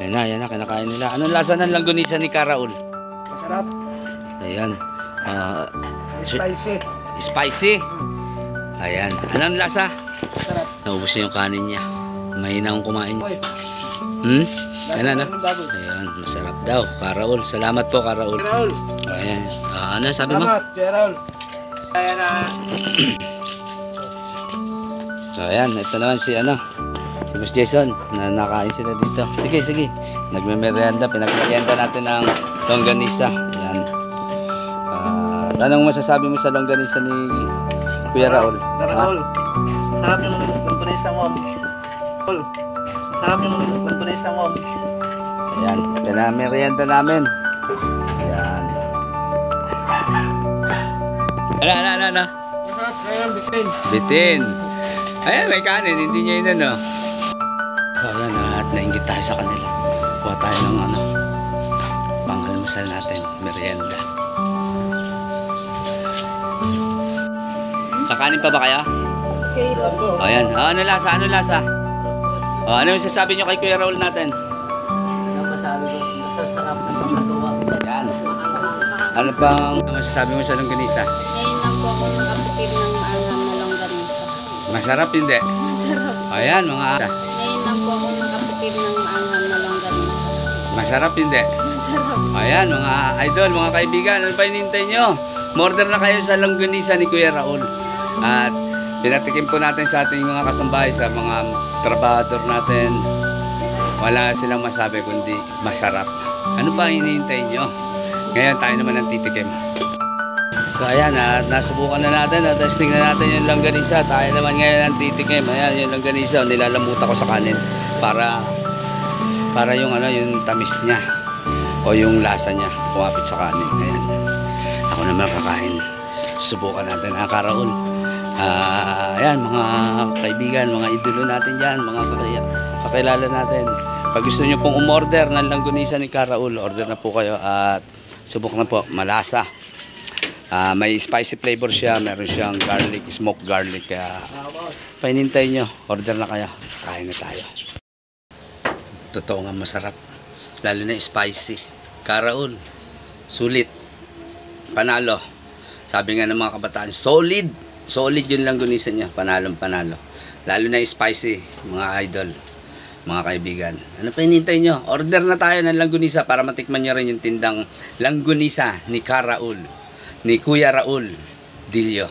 Yan na, kinakain nila. Anong lasa ng langgunisa ni Karaul? Masarap. Ayan. Spicy. Spicy. Ayan. Anong lasa? Masarap. Naubos na yung kanin niya. Mahina akong kumain niya. Oy. Ayan na. Ayan, masarap daw. Karaul. Salamat po, Karaul. Karaul. Ayan. Ano sabi mo? Salamat, Karaul. Ayan na. So, ayan. Ito naman si si Boss Jason. Na nakain sila dito. Sige. Nagme-merienda. Pinag-merienda natin ng longganisa. Ayan. Anong masasabi mo sa longganisa ni Kuya Raul? Karaul. Sarap yung longganisa mo. Sarap yung longganisa mo. Ayan, pinamerienda namin. Ayan. Ano? Ayan, bitin. Bitin. Ayan, may kanin, hindi nyo yun So, ayan, at nainggit tayo sa kanila. Kuha tayo ng pang-almusal natin, merienda. Kakanin pa ba kayo? Okay, Robo. O, ayan. Ano lasa? O, ano yung sasabi nyo kay Kuya Raul natin? Napasabi ko, masasarap na pagkagawa. Ayan. Ano pang masasabi mo sa longganisa? Ngayon lang po ako nakapatid ng anghang na longganisa. Masarap, hindi? Masarap. Ayan, mga... Ngayon lang po ako nakapatid ng anghang na longganisa. Masarap, hindi? Masarap. Ayan, mga idol, mga kaibigan, ano pa hinihintay nyo? Order na kayo sa longganisa ni Kuya Raul. At pinatikim po natin sa ating mga kasambahay, sa mga trabahador natin. Wala silang masabi kundi masarap. Ano pa hinihintay nyo? Ngayon tayo naman ang titikim. So ayan, nasubukan na natin, testing na natin yung longganisa. Tayo naman ngayon ang titikim. Ayan, yung longganisa, nilalamutan ko sa kanin para yung yung tamis niya o yung lasa niya kumapit sa kanin. Ayan. Ako naman kakain. Subukan natin ang Karaul. Ayan, mga kaibigan, mga idolo natin dyan, mga kakilala natin. Pag gusto nyo pong umorder ng longganisa ni Karaul, order na po kayo at subok na po, malasa. May spicy flavor siya, meron siyang garlic, smoked garlic. Kaya painintay nyo, order na kayo. Kain na tayo. Totoo nga masarap. Lalo na spicy. Karaul, sulit. Panalo. Sabi nga ng mga kabataan, solid. Solid yun longganisa niya. Panalong panalo. Lalo na spicy, mga idol, mga kaibigan. Ano pa hinihintay nyo? Order na tayo ng longganisa para matikman nyo rin yung tindang longganisa ni Karaul, ni Kuya Raul Dilio.